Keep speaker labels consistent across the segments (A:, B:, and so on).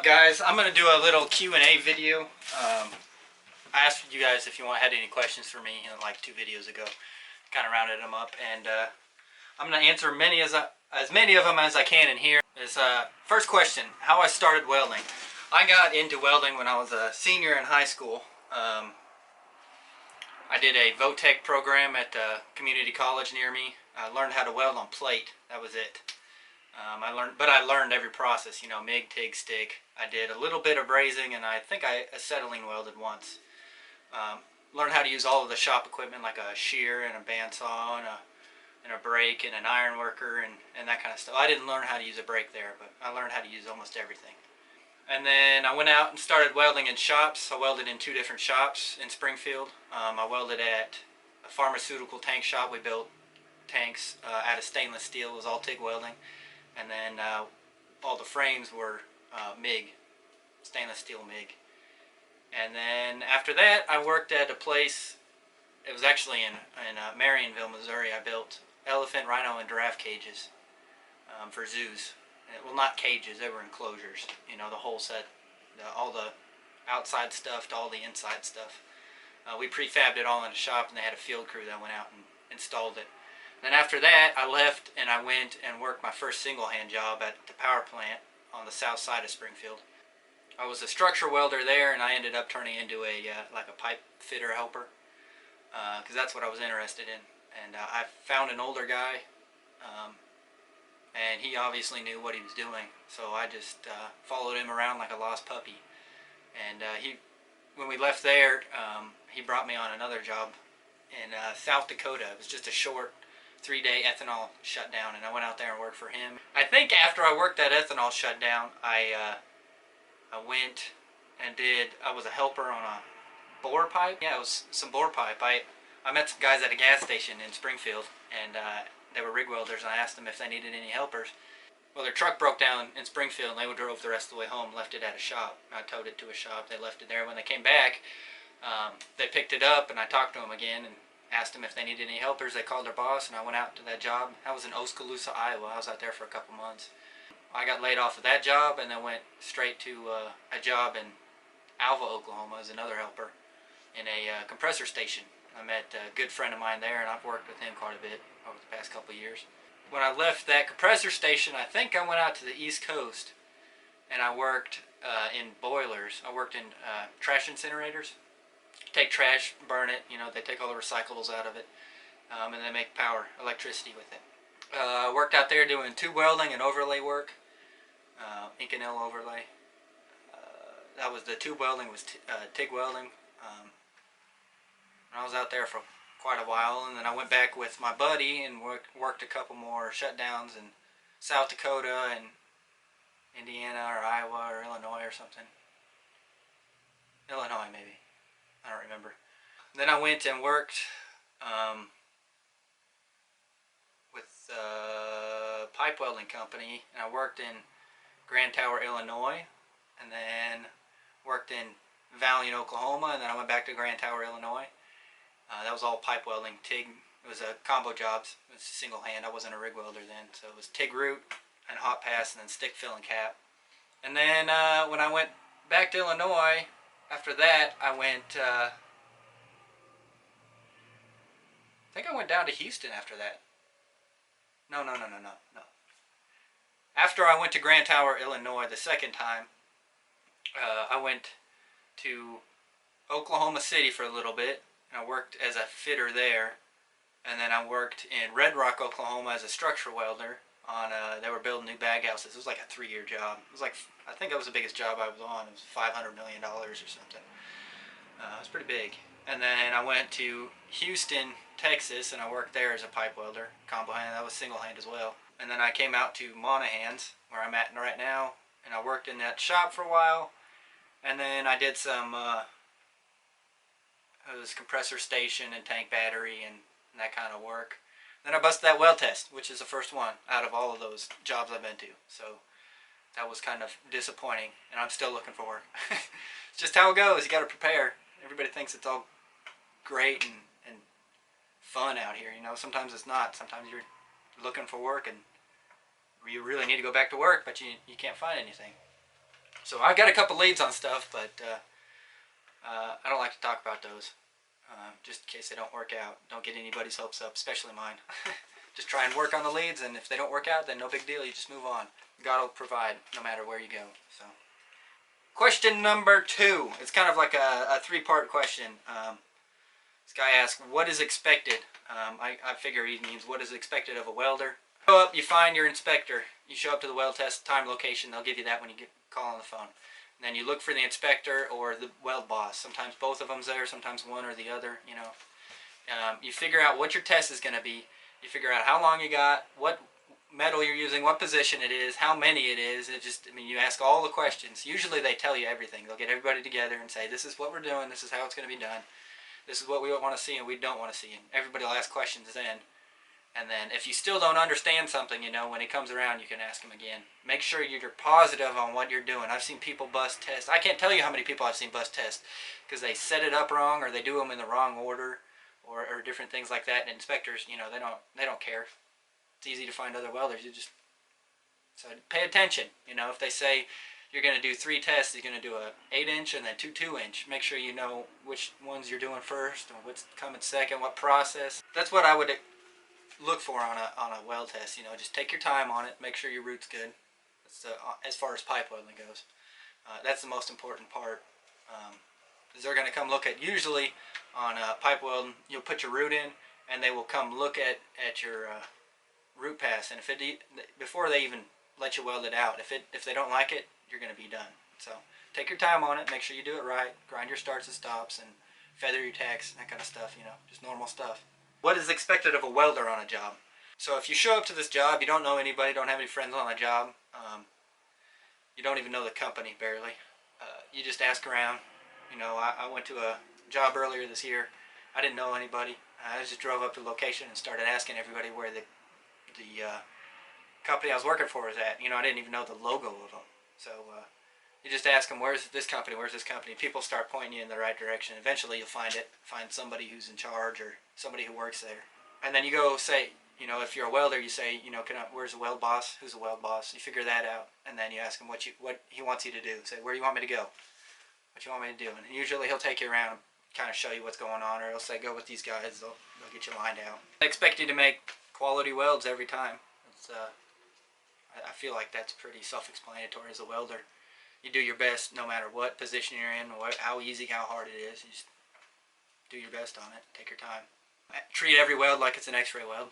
A: up, guys? I'm going to do a little Q&A video. I asked you guys if you had any questions for me like 2 videos ago. Kind of rounded them up, and I'm going to answer as many of them as I can in here. First question, how I started welding. I got into welding when I was a senior in high school. I did a VOTEC program at the community college near me. I learned how to weld on plate. That was it. I learned every process, MIG, TIG, stick. I did a little bit of brazing, and I think I acetylene welded once. Learned how to use all of the shop equipment, like a shear and a bandsaw and a brake and an iron worker and that kind of stuff. I didn't learn how to use a brake there, but I learned how to use almost everything. And then I went out and started welding in shops. I welded in 2 different shops in Springfield. I welded at a pharmaceutical tank shop. We built tanks out of stainless steel. It was all TIG welding. And then all the frames were MIG, stainless steel MIG. And then after that, I worked at a place. It was actually in Marionville, Missouri. I built elephant, rhino, and giraffe cages for zoos. Well, not cages, they were enclosures. The whole set, all the outside stuff to all the inside stuff. We prefabbed it all in a shop, and they had a field crew that went out and installed it. Then after that, I left and I went and worked my first single-hand job at the power plant on the south side of Springfield. I was a structure welder there, and I ended up turning into like a pipe fitter helper, because that's what I was interested in. And I found an older guy, and he obviously knew what he was doing, so I just followed him around like a lost puppy. And when we left there, he brought me on another job in South Dakota. It was just a short 3-day ethanol shutdown, and I went out there and worked for him. I think after I worked that ethanol shutdown, I went and I was a helper on a bore pipe. Yeah, it was some bore pipe. I met some guys at a gas station in Springfield, and they were rig welders, and I asked them if they needed any helpers. Well, their truck broke down in Springfield, and they drove the rest of the way home, left it at a shop. I towed it to a shop. They left it there. When they came back, they picked it up, and I talked to them again and asked them if they needed any helpers. They called their boss, and I went out to that job. I was in Oskaloosa, Iowa. I was out there for a couple months. I got laid off of that job, and then went straight to a job in Alva, Oklahoma as another helper in a compressor station. I met a good friend of mine there, and I've worked with him quite a bit over the past couple of years. When I left that compressor station, I think I went out to the East Coast, and I worked in boilers. I worked in trash incinerators. Take trash, burn it, they take all the recyclables out of it, and they make power, electricity with it. I worked out there doing tube welding and overlay work, Inconel overlay. That was the tube welding, was TIG welding. I was out there for quite a while, and then I went back with my buddy and worked a couple more shutdowns in South Dakota and Indiana or Iowa or Illinois or something. Illinois, maybe. I don't remember. Then I went and worked with a pipe welding company, and I worked in Grand Tower, Illinois, and then worked in Valiant, Oklahoma, and then I went back to Grand Tower, Illinois. That was all pipe welding, TIG. It was a combo jobs. It was single hand. I wasn't a rig welder then, so it was TIG root and hot pass, and then stick, fill, and cap. And then when I went back to Illinois, after that, I went, I think I went down to Houston after that. No. After I went to Grand Tower, Illinois the second time, I went to Oklahoma City for a little bit, and I worked as a fitter there. And then I worked in Red Rock, Oklahoma as a structure welder. They were building new bag houses. It was like a 3-year job. It was like, I think that was the biggest job I was on. It was $500 million or something. It was pretty big. And then I went to Houston, Texas, and I worked there as a pipe welder, combo hand. That was single hand as well. And then I came out to Monahans, where I'm at right now, and I worked in that shop for a while. And then I did some, it was compressor station and tank battery and that kind of work. Then I busted that weld test, which is the first one out of all of those jobs I've been to. So that was kind of disappointing, and I'm still looking for work. It's just how it goes. You got to prepare. Everybody thinks it's all great and fun out here. Sometimes it's not. Sometimes you're looking for work, and you really need to go back to work, but you can't find anything. So I've got a couple leads on stuff, but I don't like to talk about those, just in case they don't work out. Don't get anybody's hopes up, especially mine. Just try and work on the leads, and if they don't work out, then no big deal. You just move on. God will provide no matter where you go. So, question number 2. It's kind of like a 3-part question. This guy asks, what is expected? I figure he means what is expected of a welder. Go up, you find your inspector. You show up to the weld test, time, location. They'll give you that when you call on the phone. And then you look for the inspector or the weld boss. Sometimes both of them's there, sometimes one or the other, you know. You figure out what your test is going to be. You figure out how long you got, what metal you're using, what position it is, how many it is. You ask all the questions. Usually they tell you everything. They'll get everybody together and say, this is what we're doing, this is how it's going to be done. This is what we want to see and we don't want to see. And everybody will ask questions then. And then if you still don't understand something, you know, when it comes around, you can ask them again. Make sure you're positive on what you're doing. I've seen people bust tests. I can't tell you how many people I've seen bust tests because they set it up wrong or they do them in the wrong order or different things like that. And inspectors, you know, they don't care. It's easy to find other welders. So pay attention. You know, if they say you're going to do 3 tests, you're going to do a 8-inch and then 2 2-inch. Make sure you know which ones you're doing first and what's coming second, what process. That's what I would look for on a weld test. You know, just take your time on it. Make sure your route's good. That's as far as pipe welding goes. That's the most important part. Is they're going to come look at, usually on pipe welding, you'll put your route in and they will come look at your route pass, and before they even let you weld it out, if they don't like it, you're going to be done. So take your time on it, make sure you do it right, grind your starts and stops, and feather your tacks, that kind of stuff, you know, just normal stuff. What is expected of a welder on a job? So if you show up to this job, you don't know anybody, don't have any friends on the job, you don't even know the company barely, you just ask around. You know, I went to a job earlier this year. I didn't know anybody. I just drove up to the location and started asking everybody where the company I was working for was at. You know, I didn't even know the logo of them. So you just ask them, where's this company, where's this company? People start pointing you in the right direction. Eventually you'll find somebody who's in charge or somebody who works there. And then you go say, you know, if you're a welder, you say, you know, where's the weld boss? Who's the weld boss? You figure that out. And then you ask him what he wants you to do. Say, where do you want me to go? What you want me to do? And usually he'll take you around and kind of show you what's going on, or he'll say, go with these guys. They'll get you lined out. I expect you to make quality welds every time. I feel like that's pretty self-explanatory as a welder. You do your best no matter what position you're in, how easy, how hard it is. You just do your best on it. Take your time. Treat every weld like it's an x-ray weld.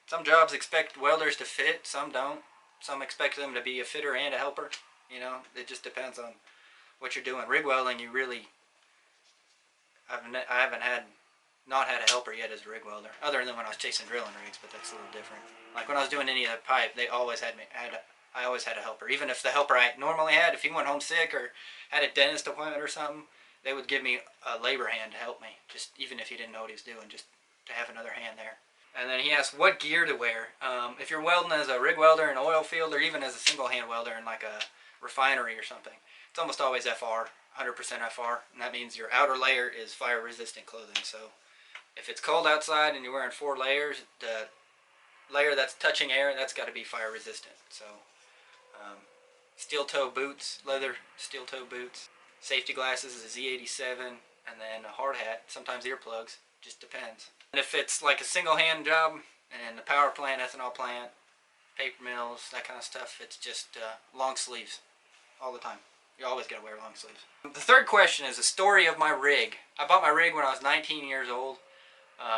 A: Some jobs expect welders to fit, some don't. Some expect them to be a fitter and a helper. You know, it just depends on what you're doing. Rig welding, I haven't not had a helper yet as a rig welder, other than when I was chasing drilling rigs, but that's a little different. Like when I was doing any of the pipe, I always had a helper. Even if the helper I normally had, if he went home sick or had a dentist appointment or something, they would give me a labor hand to help me, just even if he didn't know what he was doing, just to have another hand there. And then he asked what gear to wear. If you're welding as a rig welder in an oil field, or even as a single hand welder in like a refinery or something, it's almost always FR, 100% FR, and that means your outer layer is fire resistant clothing. So if it's cold outside and you're wearing 4 layers, the layer that's touching air, that's got to be fire resistant. So steel toe boots, leather steel toe boots, safety glasses, a Z87, and then a hard hat, sometimes earplugs, just depends. And if it's like a single hand job and a power plant, ethanol plant, paper mills, that kind of stuff, it's just long sleeves all the time. You always got to wear long sleeves. The third question is a story of my rig. I bought my rig when I was 19 years old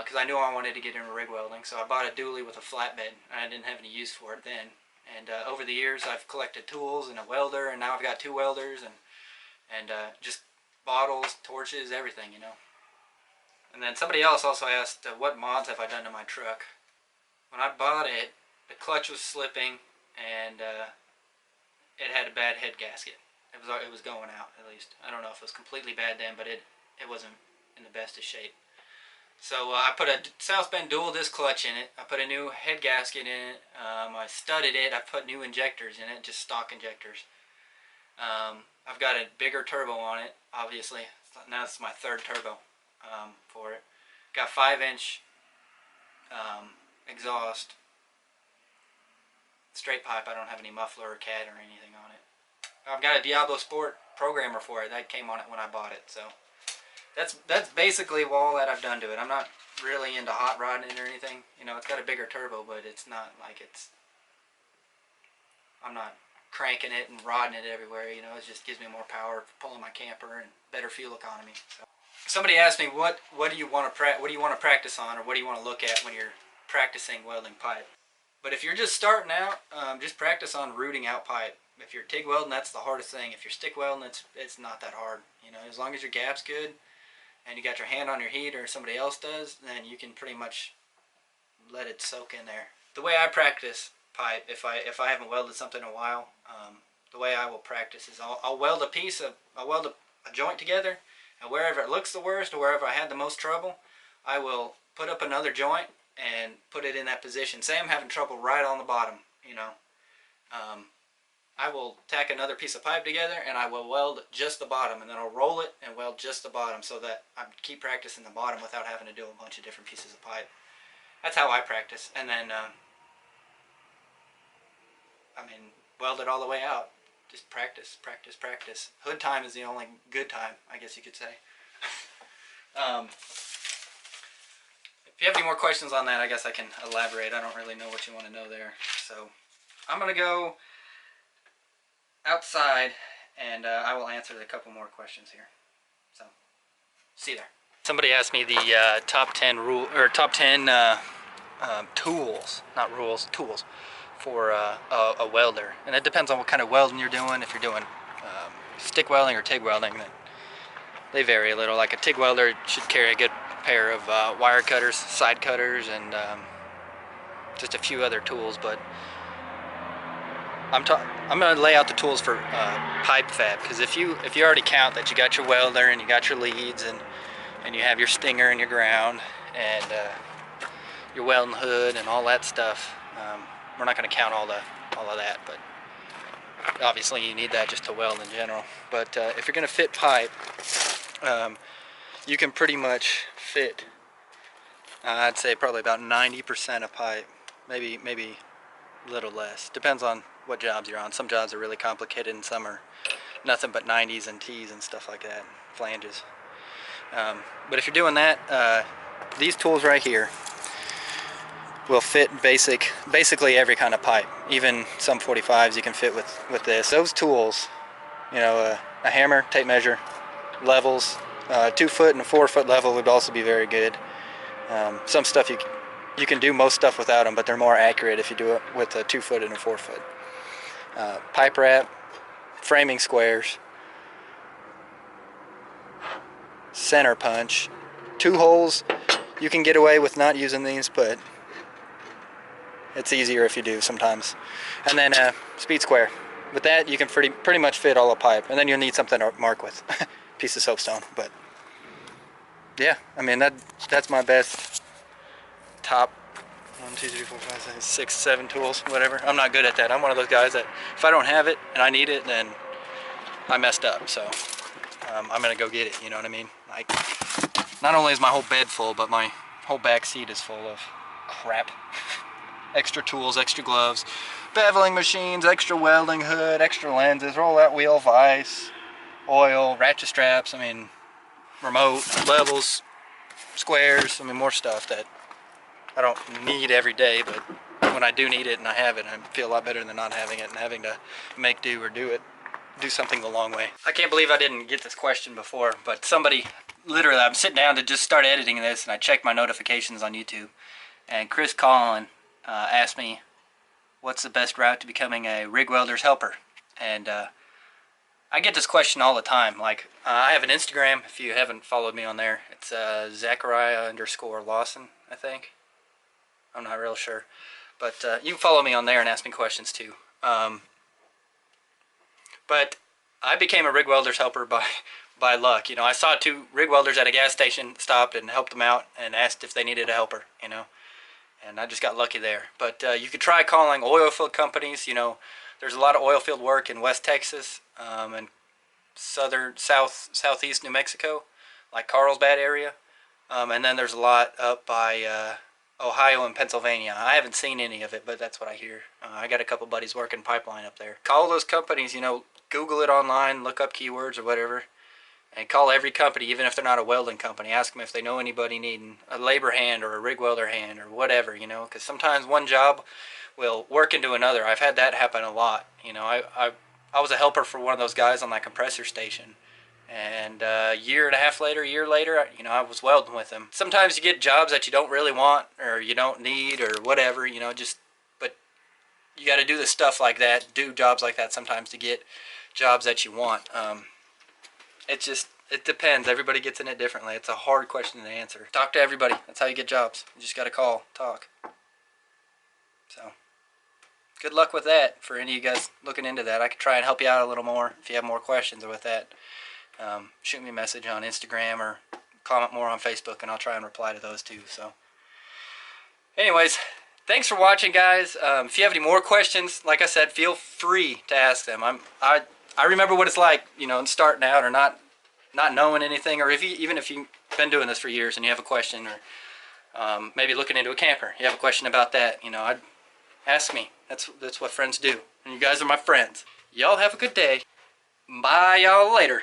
A: because I knew I wanted to get into rig welding. So I bought a dually with a flatbed. I didn't have any use for it then. And over the years I've collected tools and a welder, and now I've got 2 welders and just bottles, torches, everything, you know. And then somebody else also asked what mods have I done to my truck. When I bought it, the clutch was slipping and it had a bad head gasket. It was going out, at least. I don't know if it was completely bad then, but it wasn't in the best of shape. So I put a South Bend dual disc clutch in it. I put a new head gasket in it. I studded it. I put new injectors in it, just stock injectors. I've got a bigger turbo on it, obviously. Now it's my 3rd turbo for it. Got 5-inch exhaust. Straight pipe. I don't have any muffler or cat or anything on it. I've got a Diablo Sport programmer for it. That came on it when I bought it. So that's basically all that I've done to it. I'm not really into hot rodding it or anything. You know, it's got a bigger turbo, but it's not like I'm not cranking it and rodding it everywhere. You know, it just gives me more power for pulling my camper and better fuel economy. So somebody asked me what do you want to practice on, or what do you want to look at when you're practicing welding pipe. But if you're just starting out, just practice on rooting out pipe. If you're TIG welding, that's the hardest thing. If you're stick welding, it's not that hard. You know, as long as your gap's good and you got your hand on your heat or somebody else does, then you can pretty much let it soak in there. The way I practice pipe, if I haven't welded something in a while, the way I will practice is I'll weld a joint together, and wherever it looks the worst or wherever I had the most trouble, I will put up another joint and put it in that position. Say I'm having trouble right on the bottom, you know. I will tack another piece of pipe together and I will weld just the bottom, and then I'll roll it and weld just the bottom, so that I keep practicing the bottom without having to do a bunch of different pieces of pipe. That's how I practice. And then weld it all the way out. Just practice, practice, practice. Hood time is the only good time, I guess you could say. If you have any more questions on that, I guess I can elaborate. I don't really know what you want to know there. So I'm going to go outside and I will answer a couple more questions here. So, see you there. Somebody asked me the top 10 tools, not rules, tools for a welder, and it depends on what kind of welding you're doing. If you're doing stick welding or TIG welding, then they vary a little. Like a TIG welder should carry a good pair of wire cutters, side cutters, and just a few other tools. But I'm going to lay out the tools for pipe fab, because if you already count that you got your welder and you got your leads and you have your stinger and your ground and your welding hood and all that stuff, we're not going to count all of that, but obviously you need that just to weld in general. But if you're going to fit pipe, you can pretty much fit, I'd say probably about 90% of pipe, maybe a little less. Depends on what jobs you're on. Some jobs are really complicated and some are nothing but 90s and T's and stuff like that, flanges. But if you're doing that, these tools right here will fit basically every kind of pipe. Even some 45s you can fit with this. Those tools, you know, a hammer, tape measure, levels, 2 foot and a 4 foot level would also be very good. Some stuff you can do most stuff without them, but they're more accurate if you do it with a 2 foot and a 4 foot. Pipe wrap, framing squares, center punch, 2 holes. You can get away with not using these, but it's easier if you do sometimes. And then speed square. With that, you can pretty much fit all the pipe, and then you'll need something to mark with, piece of soapstone. But yeah, I mean that's my best top 1, 2, 3, 4, 5, 6, 7 tools, whatever. I'm not good at that. I'm one of those guys that if I don't have it and I need it, then I messed up. So I'm gonna go get it. You know what I mean? Like, not only is my whole bed full, but my whole back seat is full of crap. Extra tools, extra gloves, beveling machines, extra welding hood, extra lenses, roll out wheel vise, oil, ratchet straps. I mean, remote, levels, squares. I mean, more stuff that I don't need every day, but when I do need it and I have it, I feel a lot better than not having it and having to make do or do something the long way. I can't believe I didn't get this question before, but somebody, literally, I'm sitting down to just start editing this and I checked my notifications on YouTube, and Chris Collin asked me what's the best route to becoming a rig welder's helper. And I get this question all the time. Like, I have an Instagram, if you haven't followed me on there. It's Zachariah_Lawson, I think. I'm not real sure. But you can follow me on there and ask me questions too. But I became a rig welder's helper by luck. You know, I saw 2 rig welders at a gas station, stopped and helped them out and asked if they needed a helper, you know. And I just got lucky there. But you could try calling oil field companies. You know, there's a lot of oil field work in West Texas and southeast New Mexico, like Carlsbad area. And then there's a lot up by Ohio and Pennsylvania. I haven't seen any of it, but that's what I hear. I got a couple buddies working pipeline up there. Call those companies, you know, Google it online, look up keywords or whatever, and call every company, even if they're not a welding company. Ask them if they know anybody needing a labor hand or a rig welder hand or whatever, you know, because sometimes one job will work into another. I've had that happen a lot. You know, I was a helper for one of those guys on that compressor station. And a year and a half later, a year later, you know, I was welding with him. Sometimes you get jobs that you don't really want or you don't need or whatever, you know, just, but you got to do the stuff like that, do jobs like that sometimes to get jobs that you want. It depends. Everybody gets in it differently. It's a hard question to answer. Talk to everybody. That's how you get jobs. You just got to call, talk. So, good luck with that for any of you guys looking into that. I could try and help you out a little more if you have more questions with that. Shoot me a message on Instagram or comment more on Facebook, and I'll try and reply to those too. So, anyways, thanks for watching, guys. If you have any more questions, like I said, feel free to ask them. I remember what it's like, you know, starting out or not knowing anything, or even if you've been doing this for years and you have a question, or maybe looking into a camper, you have a question about that, you know, ask me. That's what friends do, and you guys are my friends. Y'all have a good day. Bye, y'all later.